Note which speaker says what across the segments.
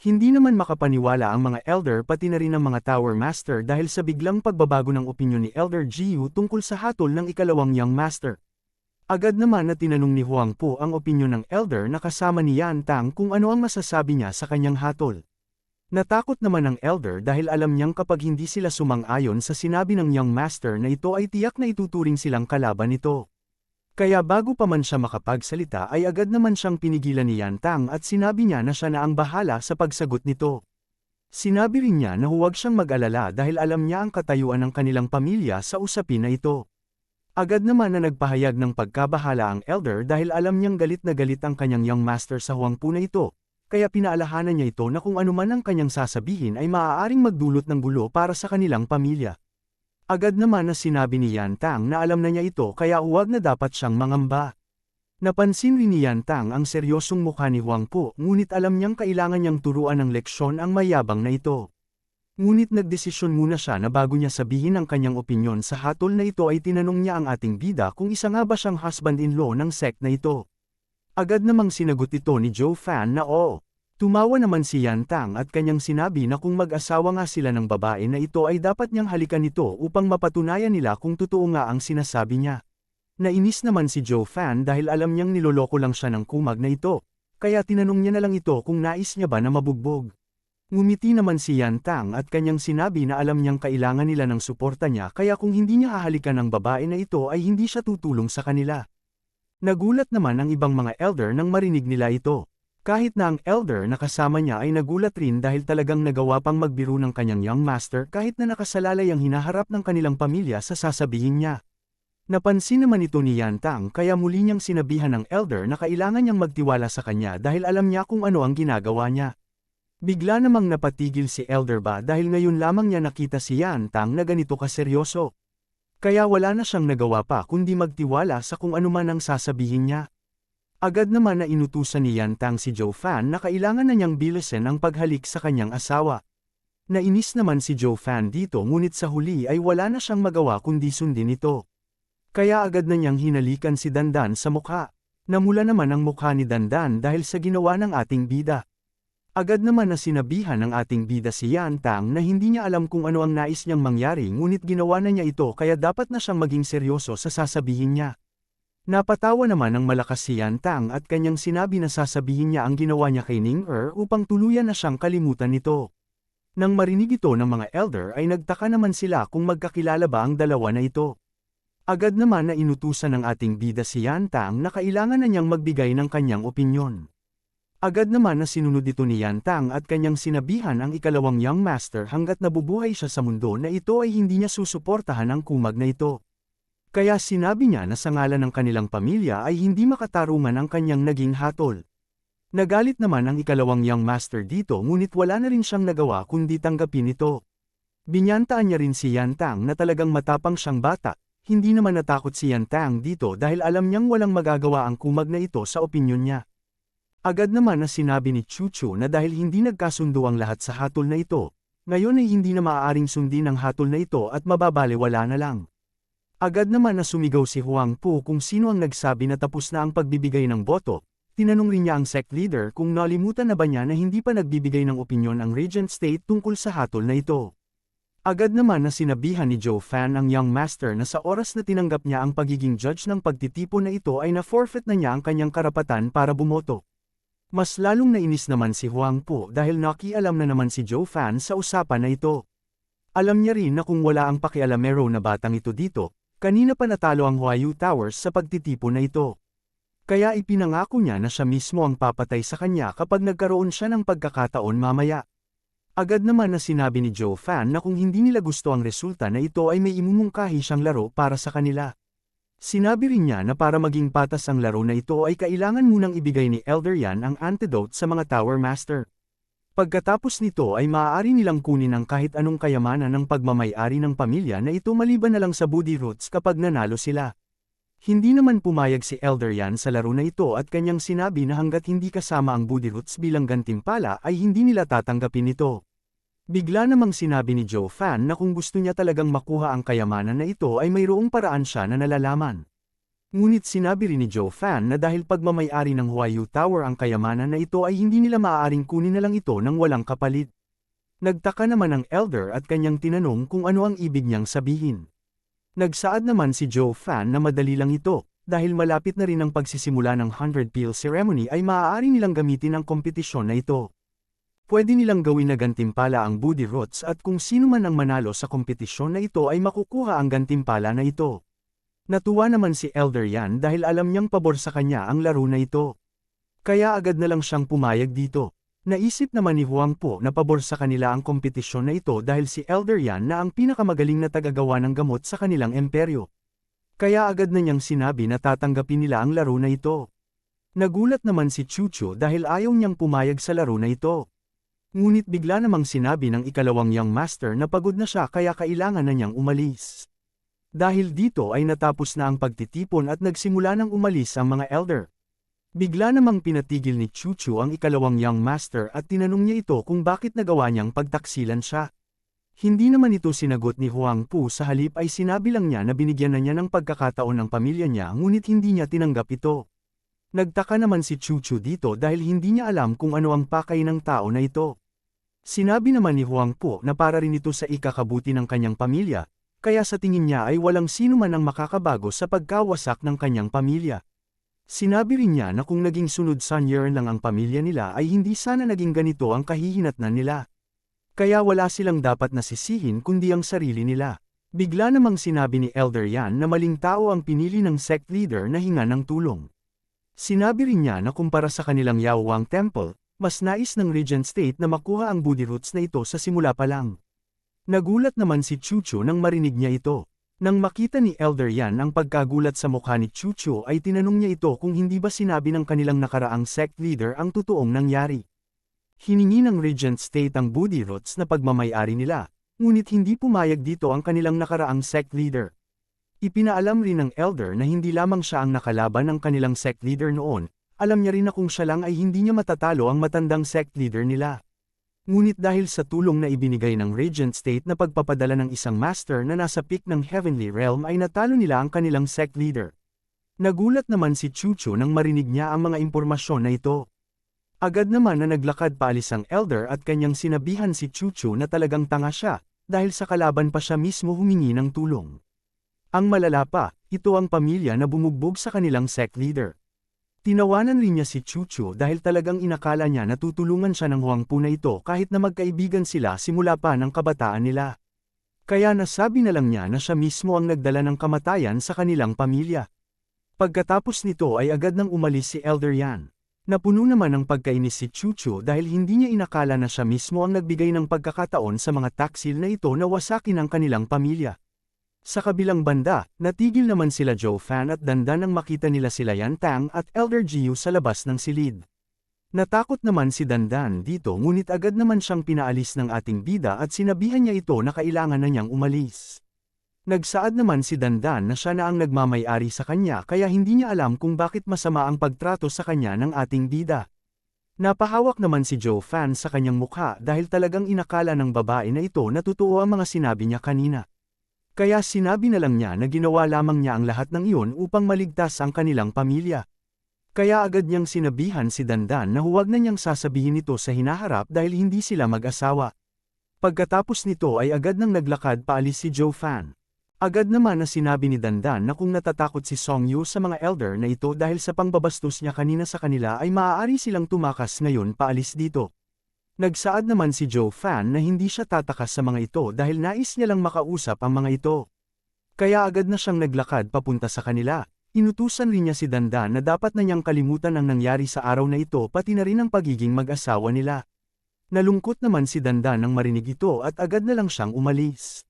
Speaker 1: Hindi naman makapaniwala ang mga elder pati na rin ang mga Tower Master dahil sa biglang pagbabago ng opinyon ni Elder Jiu tungkol sa hatol ng ikalawang Young Master. Agad naman na tinanong ni Huang Po ang opinyon ng elder na kasama ni Yan Tang kung ano ang masasabi niya sa kanyang hatol. Natakot naman ang elder dahil alam niyang kapag hindi sila sumang-ayon sa sinabi ng Young Master na ito ay tiyak na ituturing silang kalaban nito. Kaya bago pa man siya makapagsalita ay agad naman siyang pinigilan ni Yan Tang at sinabi niya na siya na ang bahala sa pagsagot nito. Sinabi rin niya na huwag siyang mag-alala dahil alam niya ang katayuan ng kanilang pamilya sa usapin na ito. Agad naman na nagpahayag ng pagkabahala ang elder dahil alam niyang galit na galit ang kanyang Young Master sa Huang Po na ito, kaya pinaalahanan niya ito na kung ano man ang kanyang sasabihin ay maaaring magdulot ng gulo para sa kanilang pamilya. Agad naman na sinabi ni Yan Tang na alam na niya ito kaya huwag na dapat siyang mangamba. Napansin rin ni Yan Tang ang seryosong mukha ni Huang Po ngunit alam niyang kailangan niyang turuan ng leksyon ang mayabang na ito. Ngunit nagdesisyon muna siya na bago niya sabihin ang kanyang opinyon sa hatol na ito ay tinanong niya ang ating bida kung isa nga ba siyang husband-in-law ng sect na ito. Agad namang sinagot ito ni Joe Fan na oo. Tumawa naman si Yan Tang at kanyang sinabi na kung mag-asawa nga sila ng babae na ito ay dapat niyang halikan ito upang mapatunayan nila kung totoo nga ang sinasabi niya. Nainis naman si Joe Fan dahil alam niyang niloloko lang siya ng kumag na ito, kaya tinanong niya na lang ito kung nais niya ba na mabugbog. Ngumiti naman si Yan Tang at kanyang sinabi na alam niyang kailangan nila ng suporta niya kaya kung hindi niya hahalikan ang babae na ito ay hindi siya tutulong sa kanila. Nagulat naman ang ibang mga elder nang marinig nila ito. Kahit na ang elder na kasama niya ay nagulat rin dahil talagang nagawa pang magbiro ng kanyang Young Master kahit na nakasalalay ang hinaharap ng kanilang pamilya sa sasabihin niya. Napansin naman ito ni Yan Tang kaya muli niyang sinabihan ng elder na kailangan niyang magtiwala sa kanya dahil alam niya kung ano ang ginagawa niya. Bigla namang napatigil si elder ba dahil ngayon lamang niya nakita si Yan Tang na ganito kaseryoso. Kaya wala na siyang nagawa pa kundi magtiwala sa kung ano man ang sasabihin niya. Agad naman na inutusan ni Yan Tang si Joe Fan na kailangan na niyang bilisan ang paghalik sa kanyang asawa. Nainis naman si Joe Fan dito ngunit sa huli ay wala na siyang magawa kundi sundin ito. Kaya agad na niyang hinalikan si Dandan sa mukha. Namula naman ang mukha ni Dandan dahil sa ginawa ng ating bida. Agad naman na sinabihan ng ating bida si Yan Tang na hindi niya alam kung ano ang nais niyang mangyari ngunit ginawa na niya ito kaya dapat na siyang maging seryoso sa sasabihin niya. Napatawa naman ng malakas si Yan Tang at kanyang sinabi na sasabihin niya ang ginawa niya kay Ning-er upang tuluyan na siyang kalimutan nito. Nang marinig ito ng mga elder ay nagtaka naman sila kung magkakilala ba ang dalawa na ito. Agad naman na inutusan ng ating bida si Yan Tang na kailangan na niyang magbigay ng kanyang opinyon. Agad naman na sinunod ito ni Yan Tang at kanyang sinabihan ang ikalawang Young Master hanggat nabubuhay siya sa mundo na ito ay hindi niya susuportahan ang kumag na ito. Kaya sinabi niya na sa ngalan ng kanilang pamilya ay hindi makatarungan ang kanyang naging hatol. Nagalit naman ang ikalawang Young Master dito ngunit wala na rin siyang nagawa kundi tanggapin ito. Binyantaan niya rin si Yan Tang na talagang matapang siyang bata, hindi naman natakot si Yan Tang dito dahil alam niyang walang magagawa ang kumag na ito sa opinyon niya. Agad naman na sinabi ni Chuchu na dahil hindi nagkasundo ang lahat sa hatol na ito, ngayon ay hindi na maaaring sundin ang hatol na ito at mababalewala na lang. Agad naman na sumigaw si Huang Po kung sino ang nagsabi na tapos na ang pagbibigay ng boto, tinanong rin niya ang sect leader kung nalimutan na ba niya na hindi pa nagbibigay ng opinyon ang Regent State tungkol sa hatol na ito. Agad naman na sinabihan ni Joe Fan ang Young Master na sa oras na tinanggap niya ang pagiging judge ng pagtitipon na ito ay na-forfeit na niya ang kanyang karapatan para bumoto. Mas lalong nainis naman si Huang Po dahil nakialam na naman si Joe Fan sa usapan na ito. Alam niya rin na kung wala ang pakialamero na batang ito dito, kanina pa natalo ang Huayu Towers sa pagtitipon na ito. Kaya ipinangako niya na siya mismo ang papatay sa kanya kapag nagkaroon siya ng pagkakataon mamaya. Agad naman na sinabi ni Joe Fan na kung hindi nila gusto ang resulta na ito ay may imumungkahi siyang laro para sa kanila. Sinabi rin niya na para maging patas ang laro na ito ay kailangan munang ibigay ni Elder Yan ang antidote sa mga Tower Master. Pagkatapos nito ay maaari nilang kunin ang kahit anong kayamanan ng pagmamay-ari ng pamilya na ito maliban na lang sa Budi Roots kapag nanalo sila. Hindi naman pumayag si Elder Yan sa laro na ito at kanyang sinabi na hanggat hindi kasama ang Budi Roots bilang gantimpala ay hindi nila tatanggapin ito. Bigla namang sinabi ni Joe Fan na kung gusto niya talagang makuha ang kayamanan na ito ay mayroong paraan siya na nalalaman. Ngunit sinabi rin ni Joe Fan na dahil pagmamayari ng Huayu Tower ang kayamanan na ito ay hindi nila maaaring kunin na lang ito ng walang kapalit. Nagtaka naman ang elder at kanyang tinanong kung ano ang ibig niyang sabihin. Nagsaad naman si Joe Fan na madali lang ito, dahil malapit na rin ang pagsisimula ng 100 Peel Ceremony ay maaari nilang gamitin ang kompetisyon na ito. Pwede nilang gawin na gantimpala ang Budi Roots at kung sino man ang manalo sa kompetisyon na ito ay makukuha ang gantimpala na ito. Natuwa naman si Elder Yan dahil alam niyang pabor sa kanya ang laro na ito. Kaya agad na lang siyang pumayag dito. Naisip naman ni Huang Po na pabor sa kanila ang kompetisyon na ito dahil si Elder Yan na ang pinakamagaling na tagagawa ng gamot sa kanilang imperyo. Kaya agad na niyang sinabi na tatanggapin nila ang laro na ito. Nagulat naman si Chuchu dahil ayaw niyang pumayag sa laro na ito. Ngunit bigla namang sinabi ng ikalawang Young Master na pagod na siya kaya kailangan na niyang umalis. Dahil dito ay natapos na ang pagtitipon at nagsimula ng umalis ang mga elder. Bigla namang pinatigil ni Chuchu ang ikalawang Young Master at tinanong niya ito kung bakit nagawa niyang pagtaksilan siya. Hindi naman ito sinagot ni Huang Pu, sa halip ay sinabi lang niya na binigyan na niya ng pagkakataon ng pamilya niya ngunit hindi niya tinanggap ito. Nagtaka naman si Chuchu dito dahil hindi niya alam kung ano ang pakay ng tao na ito. Sinabi naman ni Huang Pu na para rin ito sa ikakabuti ng kanyang pamilya, kaya sa tingin niya ay walang sino man ang makakabago sa pagkawasak ng kanyang pamilya. Sinabi rin niya na kung naging sunod Sun Yearn lang ang pamilya nila ay hindi sana naging ganito ang kahihinatnan nila. Kaya wala silang dapat nasisihin kundi ang sarili nila. Bigla namang sinabi ni Elder Yan na maling tao ang pinili ng sect leader na hinga ng tulong. Sinabi rin niya na kumpara sa kanilang Yaowang Temple, mas nais ng Regent State na makuha ang Budi Roots na ito sa simula pa lang. Nagulat naman si Chuchu nang marinig niya ito. Nang makita ni Elder Yan ang pagkagulat sa mukha ni Chuchu ay tinanong niya ito kung hindi ba sinabi ng kanilang nakaraang sect leader ang totoong nangyari. Hiningi ng Regent State ang Budi Roots na pagmamayari nila, ngunit hindi pumayag dito ang kanilang nakaraang sect leader. Ipinaalam rin ng Elder na hindi lamang siya ang nakalaban ng kanilang sect leader noon, alam niya rin na kung siya lang ay hindi niya matatalo ang matandang sect leader nila. Ngunit dahil sa tulong na ibinigay ng Regent State na pagpapadala ng isang master na nasa peak ng Heavenly Realm ay natalo nila ang kanilang sect leader. Nagulat naman si Chuchu nang marinig niya ang mga impormasyon na ito. Agad naman na naglakad paalis ang Elder at kanyang sinabihan si Chuchu na talagang tanga siya, dahil sa kalaban pa siya mismo humingi ng tulong. Ang malala pa, ito ang pamilya na bumugbog sa kanilang sect leader. Tinawanan rin niya si Chuchu dahil talagang inakala niya na tutulungan siya ng Huang Pu na ito kahit na magkaibigan sila simula pa ng kabataan nila. Kaya nasabi na lang niya na siya mismo ang nagdala ng kamatayan sa kanilang pamilya. Pagkatapos nito ay agad nang umalis si Elder Yan. Napuno naman ng pagkainis si Chuchu dahil hindi niya inakala na siya mismo ang nagbigay ng pagkakataon sa mga taksil na ito na wasakin ang kanilang pamilya. Sa kabilang banda, natigil naman sila Joe Fan at Dandan nang makita nila sila Yan Tang at Elder Jiu sa labas ng silid. Natakot naman si Dandan dito ngunit agad naman siyang pinaalis ng ating bida at sinabihan niya ito na kailangan na niyang umalis. Nagsaad naman si Dandan na siya na ang nagmamay-ari sa kanya kaya hindi niya alam kung bakit masama ang pagtrato sa kanya ng ating bida. Napahawak naman si Joe Fan sa kanyang mukha dahil talagang inakala ng babae na ito na totoo ang mga sinabi niya kanina. Kaya sinabi na lang niya na ginawa lamang niya ang lahat ng iyon upang maligtas ang kanilang pamilya. Kaya agad niyang sinabihan si Dandan na huwag na niyang sasabihin ito sa hinaharap dahil hindi sila mag-asawa. Pagkatapos nito ay agad nang naglakad paalis si Joe Fan. Agad naman na sinabi ni Dandan na kung natatakot si Song Yu sa mga elder na ito dahil sa pangbabastos niya kanina sa kanila ay maaari silang tumakas ngayon paalis dito. Nagsaad naman si Joe Fan na hindi siya tatakas sa mga ito dahil nais niya lang makausap ang mga ito. Kaya agad na siyang naglakad papunta sa kanila. Inutusan rin niya si Dandan na dapat na niyang kalimutan ang nangyari sa araw na ito pati na rin ang pagiging mag-asawa nila. Nalungkot naman si Dandan nang marinig ito at agad na lang siyang umalis.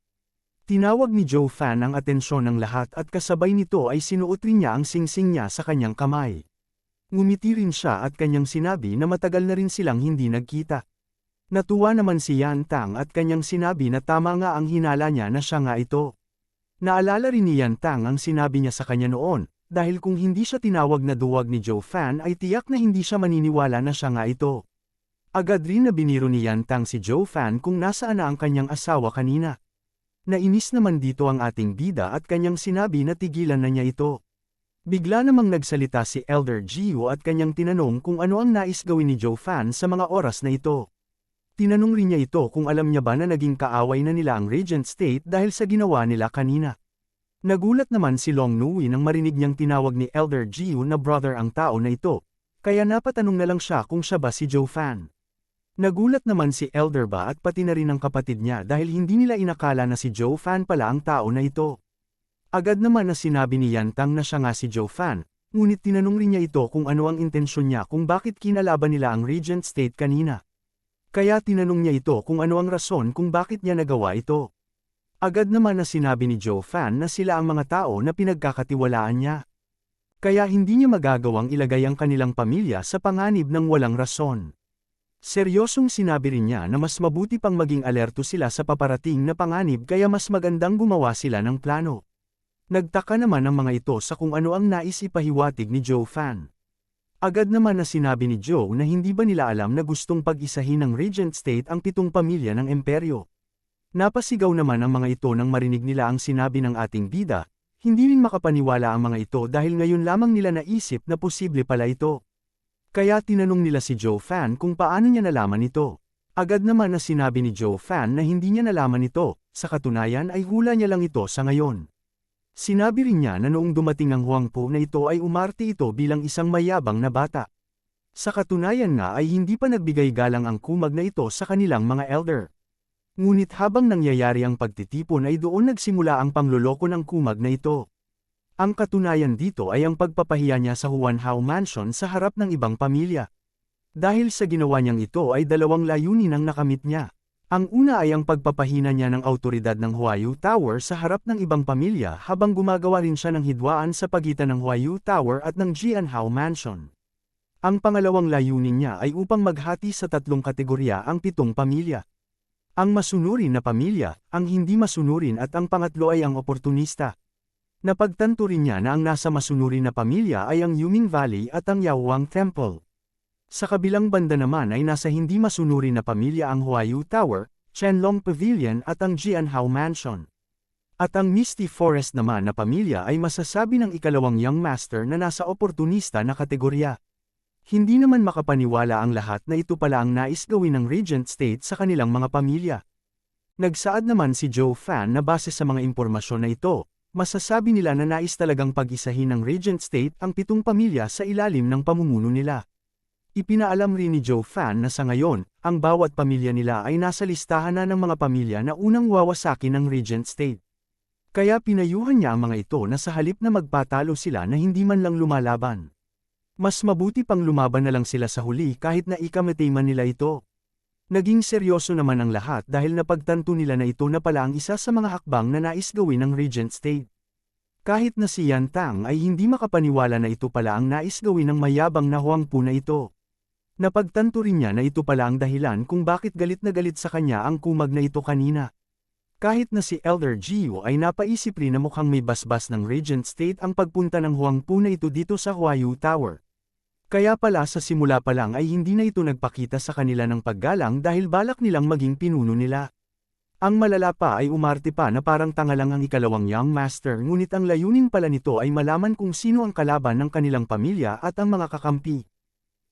Speaker 1: Tinawag ni Joe Fan ang atensyon ng lahat at kasabay nito ay sinuot rin niya ang singsing niya sa kanyang kamay. Ngumiti rin siya at kanyang sinabi na matagal na rin silang hindi nagkita. Natuwa naman si Yan Tang at kanyang sinabi na tama nga ang hinala niya na siya nga ito. Naalala rin ni Yan Tang ang sinabi niya sa kanya noon, dahil kung hindi siya tinawag na duwag ni Joe Fan ay tiyak na hindi siya maniniwala na siya nga ito. Agad rin na biniro ni Yan Tang si Joe Fan kung nasaan na ang kanyang asawa kanina. Nainis naman dito ang ating bida at kanyang sinabi na tigilan na niya ito. Bigla namang nagsalita si Elder Gio at kanyang tinanong kung ano ang nais gawin ni Joe Fan sa mga oras na ito. Tinanong rin niya ito kung alam niya ba na naging kaaway na nila ang Regent State dahil sa ginawa nila kanina. Nagulat naman si Long Nui nang marinig niyang tinawag ni Elder Gio na brother ang tao na ito, kaya napatanong na lang siya kung siya ba si Joe Fan. Nagulat naman si Elder Ba at pati na rin ang kapatid niya dahil hindi nila inakala na si Joe Fan pala ang tao na ito. Agad naman na sinabi ni Yantang na siya nga si Joe Fan, ngunit tinanong rin niya ito kung ano ang intensyon niya kung bakit kinalaban nila ang Regent State kanina. Kaya tinanong niya ito kung ano ang rason kung bakit niya nagawa ito. Agad naman na sinabi ni Joe Fan na sila ang mga tao na pinagkakatiwalaan niya. Kaya hindi niya magagawang ilagay ang kanilang pamilya sa panganib ng walang rason. Seryosong sinabi rin niya na mas mabuti pang maging alerto sila sa paparating na panganib kaya mas magandang gumawa sila ng plano. Nagtaka naman ang mga ito sa kung ano ang nais ipahiwatig ni Joe Fan. Agad naman na sinabi ni Joe na hindi ba nila alam na gustong pag-isahin ng Regent State ang 7 pamilya ng imperyo. Napasigaw naman ang mga ito nang marinig nila ang sinabi ng ating bida, hindi rin makapaniwala ang mga ito dahil ngayon lamang nila naisip na posible pala ito. Kaya tinanong nila si Joe Fan kung paano niya nalaman ito. Agad naman na sinabi ni Joe Fan na hindi niya nalaman ito, sa katunayan ay hula niya lang ito sa ngayon. Sinabi rin niya na noong dumating ang Huangpu na ito ay umarte ito bilang isang mayabang na bata. Sa katunayan nga ay hindi pa nagbigay galang ang kumag na ito sa kanilang mga elder. Ngunit habang nangyayari ang pagtitipon ay doon nagsimula ang pangloloko ng kumag na ito. Ang katunayan dito ay ang pagpapahiya niya sa Huanhao Mansion sa harap ng ibang pamilya. Dahil sa ginawa niyang ito ay 2 layunin ang nakamit niya. Ang una ay ang pagpapahina niya ng autoridad ng Huayu Tower sa harap ng ibang pamilya habang gumagawa rin siya ng hidwaan sa pagitan ng Huayu Tower at ng Jianhao Mansion. Ang pangalawang layunin niya ay upang maghati sa 3 kategorya ang 7 pamilya. Ang masunurin na pamilya, ang hindi masunurin at ang pangatlo ay ang oportunista. Napagtanto rin niya na ang nasa masunurin na pamilya ay ang Yuming Valley at ang Yaohuang Temple. Sa kabilang banda naman ay nasa hindi masunurin na pamilya ang Huayu Tower, Qianlong Pavilion at ang Jianhao Mansion. At ang Misty Forest naman na pamilya ay masasabi ng ikalawang Young Master na nasa oportunista na kategorya. Hindi naman makapaniwala ang lahat na ito pala ang nais gawin ng Regent State sa kanilang mga pamilya. Nagsaad naman si Joe Fan na base sa mga impormasyon na ito, masasabi nila na nais talagang pag-isahin ng Regent State ang 7 pamilya sa ilalim ng pamumuno nila. Ipinaalam rin ni Joe Fan na sa ngayon, ang bawat pamilya nila ay nasa listahan na ng mga pamilya na unang wawasakin ng Regent State. Kaya pinayuhan niya ang mga ito na sa halip na magpatalo sila na hindi man lang lumalaban. Mas mabuti pang lumaban na lang sila sa huli kahit na ikamatay man nila ito. Naging seryoso naman ang lahat dahil napagtanto nila na ito na pala ang isa sa mga hakbang na nais gawin ng Regent State. Kahit na si Yantang ay hindi makapaniwala na ito pala ang nais gawin ng mayabang na Huangpu na ito. Napagtanto rin niya na ito pala ang dahilan kung bakit galit na galit sa kanya ang kumag na ito kanina. Kahit na si Elder Gio ay napaisip rin na mukhang may basbas ng Regent State ang pagpunta ng Huangpu na ito dito sa Huayu Tower. Kaya pala sa simula pa lang ay hindi na ito nagpakita sa kanila ng paggalang dahil balak nilang maging pinuno nila. Ang malala pa ay umarte pa na parang tanga lang ang ikalawang Young Master ngunit ang layunin pala nito ay malaman kung sino ang kalaban ng kanilang pamilya at ang mga kakampi.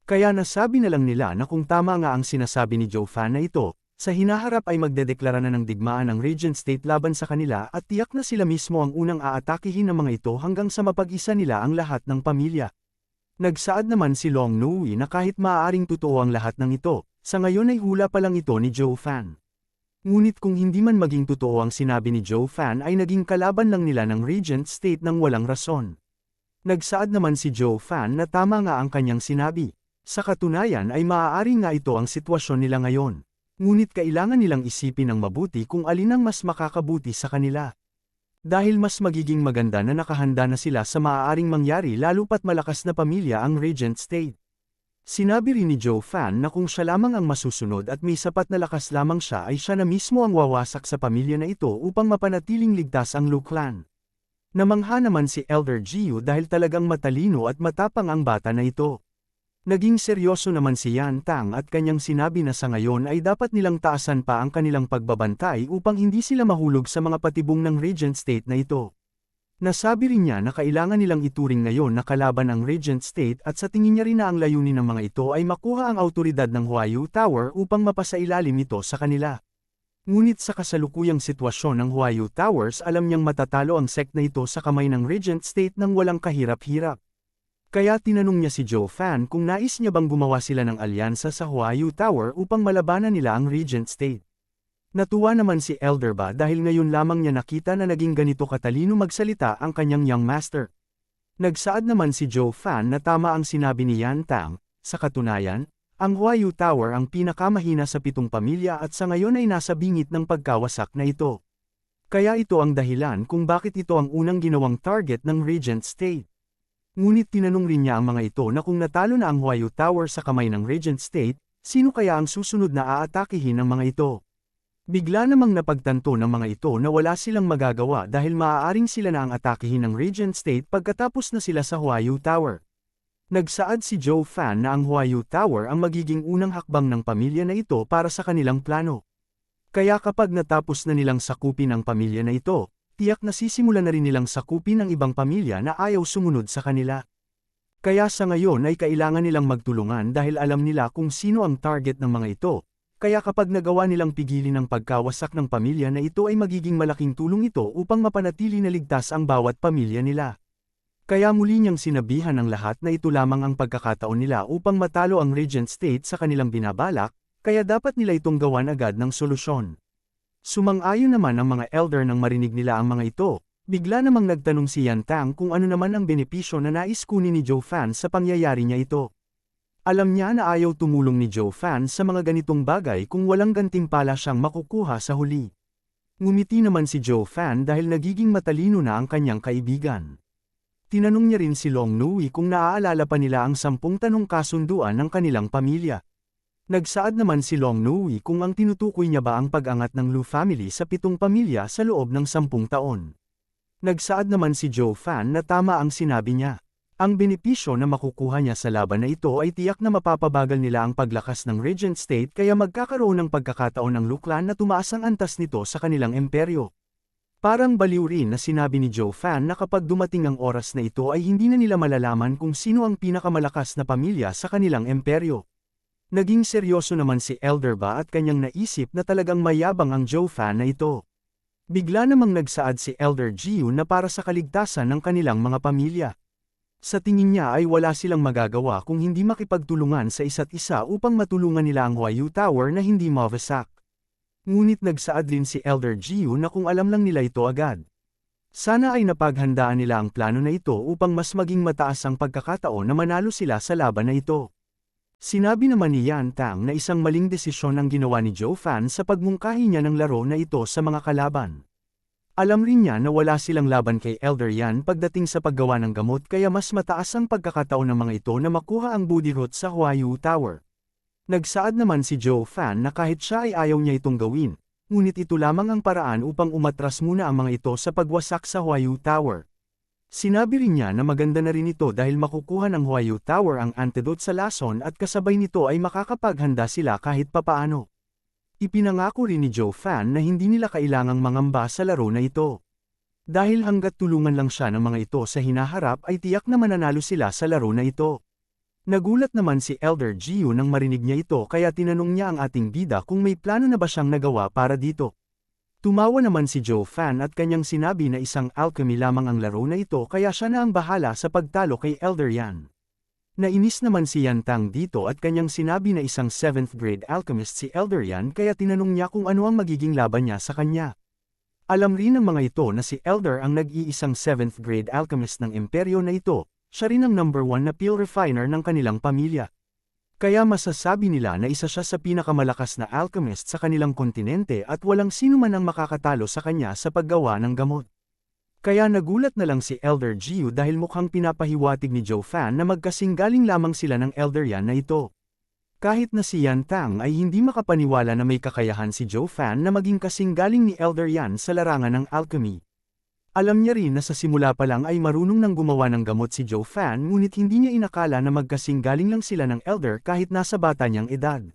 Speaker 1: Kaya nasabi na lang nila na kung tama nga ang sinasabi ni Joe Fan na ito, sa hinaharap ay magdedeklara na ng digmaan ang Regent State laban sa kanila at tiyak na sila mismo ang unang aatakihin ng mga ito hanggang sa mapag-isa nila ang lahat ng pamilya. Nagsaad naman si Long Nui na kahit maaaring totoo ang lahat ng ito, sa ngayon ay hula pa lang ito ni Joe Fan. Ngunit kung hindi man maging totoo ang sinabi ni Joe Fan ay naging kalaban lang nila ng Regent State ng walang rason. Nagsaad naman si Joe Fan na tama nga ang kanyang sinabi. Sa katunayan ay maaari nga ito ang sitwasyon nila ngayon. Ngunit kailangan nilang isipin ng mabuti kung alin ang mas makakabuti sa kanila. Dahil mas magiging maganda na nakahanda na sila sa maaaring mangyari lalo pat malakas na pamilya ang Regent State. Sinabi rin ni Joe Fan na kung siya lamang ang masusunod at may sapat na lakas lamang siya ay siya na mismo ang wawasak sa pamilya na ito upang mapanatiling ligtas ang Lu Clan. Namangha naman si Elder Gio dahil talagang matalino at matapang ang bata na ito. Naging seryoso naman si Yantang at kanyang sinabi na sa ngayon ay dapat nilang taasan pa ang kanilang pagbabantay upang hindi sila mahulog sa mga patibong ng Regent State na ito. Nasabi rin niya na kailangan nilang ituring ngayon na kalaban ang Regent State at sa tingin niya rin na ang layunin ng mga ito ay makuha ang awtoridad ng Huayu Tower upang mapasailalim ito sa kanila. Ngunit sa kasalukuyang sitwasyon ng Huayu Towers alam niyang matatalo ang sect na ito sa kamay ng Regent State nang walang kahirap-hirap. Kaya tinanong niya si Zhou Fan kung nais niya bang gumawa sila ng alyansa sa Huayu Tower upang malabanan nila ang Regent State. Natuwa naman si Elder Ba dahil ngayon lamang niya nakita na naging ganito katalino magsalita ang kanyang young master. Nagsaad naman si Zhou Fan na tama ang sinabi ni Yan Tang, sa katunayan, ang Huayu Tower ang pinakamahina sa 7 pamilya at sa ngayon ay nasa bingit ng pagkawasak na ito. Kaya ito ang dahilan kung bakit ito ang unang ginawang target ng Regent State. Ngunit tinanong rin niya ang mga ito na kung natalo na ang Huayu Tower sa kamay ng Regent State, sino kaya ang susunod na aatakihin ng mga ito? Bigla namang napagtanto ng mga ito na wala silang magagawa dahil maaaring sila na ang atakihin ng Regent State pagkatapos na sila sa Huayu Tower. Nagsaad si Zhou Fan na ang Huayu Tower ang magiging unang hakbang ng pamilya na ito para sa kanilang plano. Kaya kapag natapos na nilang sakupin ang pamilya na ito, tiyak na sisimulan na rin nilang sakupin ang ibang pamilya na ayaw sumunod sa kanila. Kaya sa ngayon ay kailangan nilang magtulungan dahil alam nila kung sino ang target ng mga ito, kaya kapag nagawa nilang pigilin ang pagkawasak ng pamilya na ito ay magiging malaking tulong ito upang mapanatili na ligtas ang bawat pamilya nila. Kaya muli niyang sinabihan ng lahat na ito lamang ang pagkakataon nila upang matalo ang Regent State sa kanilang binabalak, kaya dapat nila itong gawan agad ng solusyon. Sumang-ayon naman ang mga elder nang marinig nila ang mga ito, bigla namang nagtanong si Yan Tang kung ano naman ang benepisyo na nais kunin ni Zhou Fan sa pangyayari niya ito. Alam niya na ayaw tumulong ni Zhou Fan sa mga ganitong bagay kung walang gantimpala siyang makukuha sa huli. Ngumiti naman si Zhou Fan dahil nagiging matalino na ang kanyang kaibigan. Tinanong niya rin si Long Nui kung naaalala pa nila ang 10 tanong kasunduan ng kanilang pamilya. Nagsaad naman si Long Nui kung ang tinutukoy niya ba ang pag-angat ng Lu family sa 7 pamilya sa loob ng 10 taon. Nagsaad naman si Zhou Fan na tama ang sinabi niya. Ang benepisyo na makukuha niya sa laban na ito ay tiyak na mapapabagal nila ang paglakas ng Regent State kaya magkakaroon ng pagkakataon ng Lu clan na tumaas ang antas nito sa kanilang imperyo. Parang baliw rin na sinabi ni Zhou Fan na kapag dumating ang oras na ito ay hindi na nila malalaman kung sino ang pinakamalakas na pamilya sa kanilang imperyo. Naging seryoso naman si Elder Ba at kanyang naisip na talagang mayabang ang Zhou Fan na ito. Bigla namang nagsaad si Elder Jiu na para sa kaligtasan ng kanilang mga pamilya. Sa tingin niya ay wala silang magagawa kung hindi makipagtulungan sa isa't isa upang matulungan nila ang Huayu Tower na hindi mawasak. Ngunit nagsaad din si Elder Jiu na kung alam lang nila ito agad. Sana ay napaghandaan nila ang plano na ito upang mas maging mataas ang pagkakataon na manalo sila sa laban na ito. Sinabi naman ni Yan Tang na isang maling desisyon ang ginawa ni Zhou Fan sa pagmungkahi niya ng laro na ito sa mga kalaban. Alam rin niya na wala silang laban kay Elder Yan pagdating sa paggawa ng gamot kaya mas mataas ang pagkakataon ng mga ito na makuha ang booty root sa Huayu Tower. Nagsaad naman si Zhou Fan na kahit siya ay ayaw niya itong gawin, ngunit ito lamang ang paraan upang umatras muna ang mga ito sa pagwasak sa Huayu Tower. Sinabi rin niya na maganda na rin ito dahil makukuha ng Huayu Tower ang antidote sa lason at kasabay nito ay makakapaghanda sila kahit papaano. Ipinangako rin ni Zhou Fan na hindi nila kailangang mangamba sa laro na ito. Dahil hanggat tulungan lang siya ng mga ito sa hinaharap ay tiyak na mananalo sila sa laro na ito. Nagulat naman si Elder Jiu nang marinig niya ito kaya tinanong niya ang ating bida kung may plano na ba siyang nagawa para dito. Tumawa naman si Zhou Fan at kanyang sinabi na isang alchemy lamang ang laro na ito kaya siya na ang bahala sa pagtalo kay Elder Yan. Nainis naman si Yan Tang dito at kanyang sinabi na isang 7th grade alchemist si Elder Yan kaya tinanong niya kung ano ang magiging laban niya sa kanya. Alam rin ng mga ito na si Elder ang nag-iisang 7th grade alchemist ng imperyo na ito. Siya rin ang number 1 na peel refiner ng kanilang pamilya. Kaya masasabi nila na isa siya sa pinakamalakas na alchemist sa kanilang kontinente at walang sino man ang makakatalo sa kanya sa paggawa ng gamot. Kaya nagulat na lang si Elder Jiu dahil mukhang pinapahiwatig ni Zhou Fan na magkasinggaling lamang sila ng Elder Yan na ito. Kahit na si Yan Tang ay hindi makapaniwala na may kakayahan si Zhou Fan na maging kasinggaling ni Elder Yan sa larangan ng alchemy. Alam niya rin na sa simula pa lang ay marunong nang gumawa ng gamot si Zhou Fan ngunit hindi niya inakala na magkasinggaling lang sila ng elder kahit nasa bata niyang edad.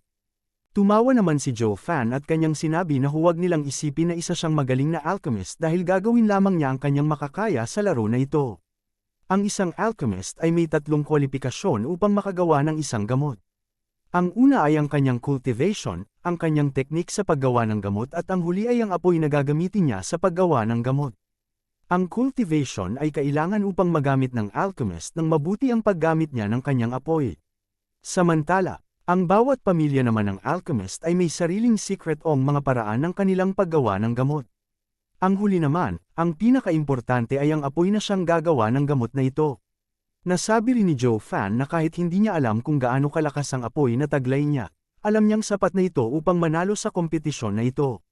Speaker 1: Tumawa naman si Joe Fan at kanyang sinabi na huwag nilang isipin na isa siyang magaling na alchemist dahil gagawin lamang niya ang kanyang makakaya sa laro na ito. Ang isang alchemist ay may 3 kwalifikasyon upang makagawa ng isang gamot. Ang una ay ang kanyang cultivation, ang kanyang teknik sa paggawa ng gamot at ang huli ay ang apoy na gagamitin niya sa paggawa ng gamot. Ang cultivation ay kailangan upang magamit ng alchemist ng mabuti ang paggamit niya ng kanyang apoy. Samantala, ang bawat pamilya naman ng alchemist ay may sariling secret o mga paraan ng kanilang paggawa ng gamot. Ang huli naman, ang pinakaimportante ay ang apoy na siyang gagawa ng gamot na ito. Nasabi rin ni Joe Fan na kahit hindi niya alam kung gaano kalakas ang apoy na taglay niya, alam niyang sapat na ito upang manalo sa kompetisyon na ito.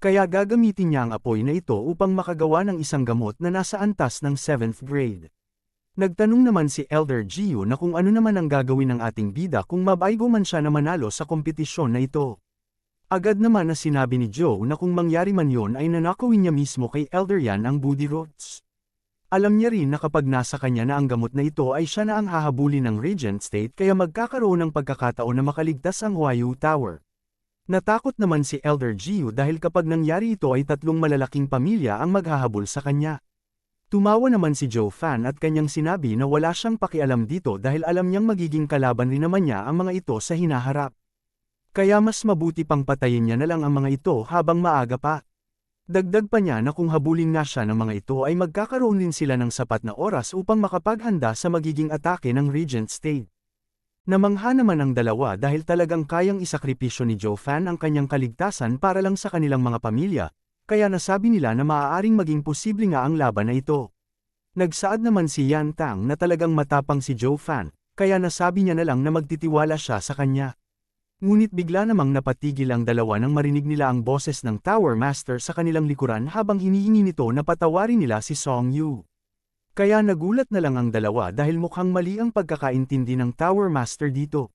Speaker 1: Kaya gagamitin niya ang apoy na ito upang makagawa ng isang gamot na nasa antas ng 7th grade. Nagtanong naman si Elder Gio na kung ano naman ang gagawin ng ating bida kung mabaygo man siya na manalo sa kompetisyon na ito. Agad naman na sinabi ni Joe na kung mangyari man yon ay nanakawin niya mismo kay Elder Yan ang Booty Roots. Alam niya rin na kapag nasa kanya na ang gamot na ito ay siya na ang hahabulin ng Regent State kaya magkakaroon ng pagkakataon na makaligtas ang Huayu Tower. Natakot naman si Elder Gio dahil kapag nangyari ito ay 3 malalaking pamilya ang maghahabol sa kanya. Tumawa naman si Joe Fan at kanyang sinabi na wala siyang pakialam dito dahil alam niyang magiging kalaban rin naman niya ang mga ito sa hinaharap. Kaya mas mabuti pang patayin niya na lang ang mga ito habang maaga pa. Dagdag pa niya na kung habulin nga siya ng mga ito ay magkakaroon din sila ng sapat na oras upang makapaghanda sa magiging atake ng Regent State. Namangha naman ang dalawa dahil talagang kayang isakripisyo ni Joe Fan ang kanyang kaligtasan para lang sa kanilang mga pamilya. Kaya nasabi nila na maaaring maging posible nga ang laban na ito. Nagsaad naman si Yan Tang na talagang matapang si Joe Fan, kaya nasabi niya na lang na magtitiwala siya sa kanya. Ngunit bigla namang napatigil ang dalawa nang marinig nila ang boses ng Tower Master sa kanilang likuran habang hinihingi nito na patawarin nila si Song Yu. Kaya nagulat na lang ang dalawa dahil mukhang mali ang pagkakaintindi ng Tower Master dito.